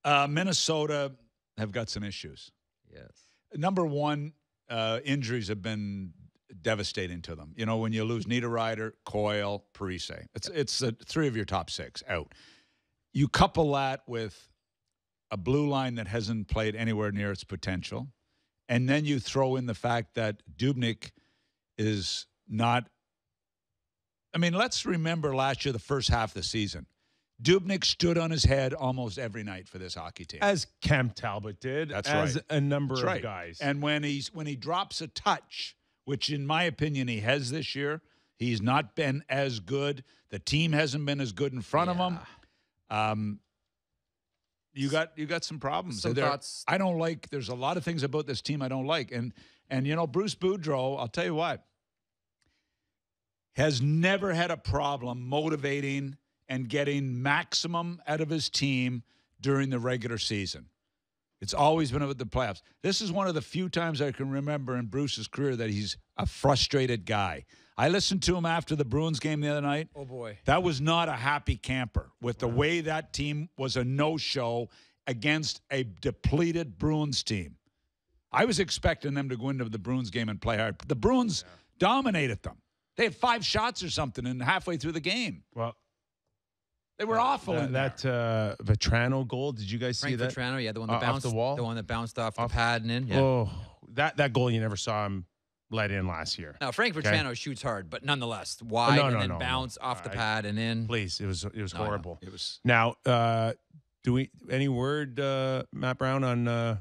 Minnesota have got some issues. Yes. Number one, injuries have been devastating to them. You know, when you lose Niederreiter, Coyle, Parise, it's three of your top six out. You couple that with a blue line that hasn't played anywhere near its potential, and then you throw in the fact that Dubnyk is not. I mean, let's remember last year, the first half of the season. Dubnyk stood on his head almost every night for this hockey team. As Cam Talbot did. That's as right. a number That's of right. guys. And when he drops a touch, which in my opinion he has this year, he's not been as good. The team hasn't been as good in front of him. You got some problems. Some thoughts. I don't like. There's a lot of things about this team I don't like. And you know, Bruce Boudreau, I'll tell you what, has never had a problem motivating and getting maximum out of his team during the regular season. It's always been about the playoffs. This is one of the few times I can remember in Bruce's career that he's a frustrated guy. I listened to him after the Bruins game the other night. Oh, boy. That was not a happy camper with the way that team was a no-show against a depleted Bruins team. I was expecting them to go into the Bruins game and play hard. The Bruins dominated them. They had 5 shots or something and halfway through the game. Well, they were awful in there. That Vetrano goal, did you guys see Frank that? Vetrano, the one that bounced off the wall? The one that bounced off the pad and in. Yeah. Oh, that goal you never saw him let in last year. Now, Frank Vetrano shoots hard, but nonetheless, wide and then bounce off the pad and in. Please, it was horrible. It was. Now, any word, Matt Brown, on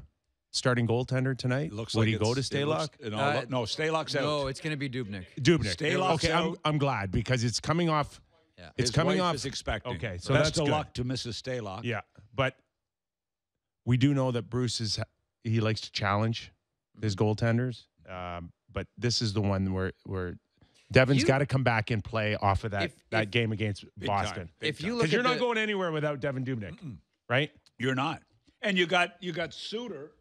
starting goaltender tonight? Would he go to Stalock? No, Stalock's out. No, it's going to be Dubnyk. Stalock's okay, out. I'm glad because it's coming off. Yeah. It's His coming wife off. is expecting. Okay, so best that's of good. luck to Mrs. Stalock. Yeah, but we do know that Bruce he likes to challenge his goaltenders. But this is the one where Devin's got to come back and play off of that game against Boston. If you look, because you're not going anywhere without Devin Dubnyk, right? You're not. And you got Suter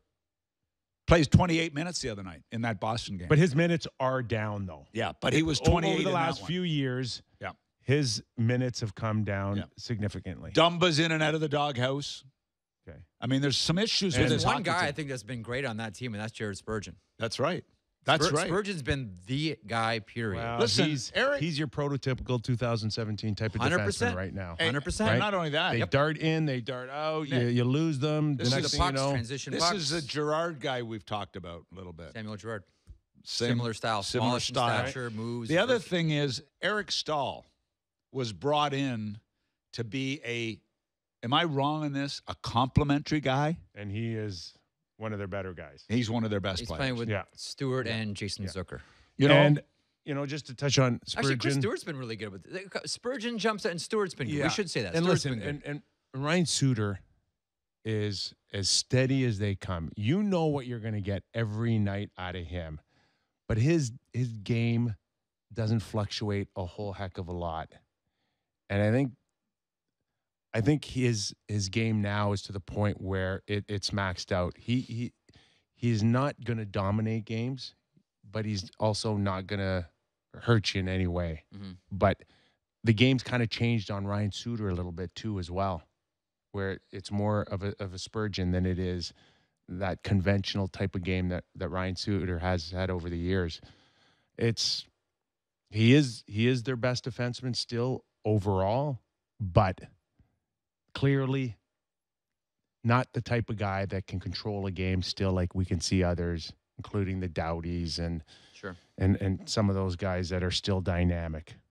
plays 28 minutes the other night in that Boston game. But his minutes are down though. Yeah, but he was 28 over the in last that one. few years. Yeah, his minutes have come down significantly. Dumba's in and out of the doghouse. Okay, I mean, there's some issues with there's this one hockey guy team. I think that's been great on that team, and that's Jared Spurgeon. That's right. That's right. Spurgeon's been the guy, period. well, Listen, Eric, he's your prototypical 2017 type of 100%. defenseman right now. 100%. And not only that, They dart in, they dart out. You lose them. This The is next the thing you pucks, know, transition this pucks. is a Gerard guy we've talked about a little bit. Samuel Girard. Same- Similar style. similar Smallish in style. stature, moves. The other thing is Eric Stahl was brought in to be am I wrong in this, a complimentary guy? and he is one of their better guys. He's one of their best He's players. playing with Yeah. Stewart and Jason Zucker. You know, And just to touch on Spurgeon. Actually, Chris Stewart's been really good with it. Spurgeon jumps out, and Stewart's been good. Yeah. We should say that. and Stewart's listen, been good. and Ryan Suter is as steady as they come. You know what you're going to get every night out of him, but his game doesn't fluctuate a whole heck of a lot. And I think his game now is to the point where it's maxed out. He's not going to dominate games, but he's also not going to hurt you in any way. Mm-hmm. But the game's kind of changed on Ryan Suter a little bit too as well, where it's more of a Spurgeon than it is that conventional type of game that Ryan Suter has had over the years. He is their best defenseman still overall, but clearly not the type of guy that can control a game still like we can see others, including the Dowdies and Sure. and some of those guys that are still dynamic.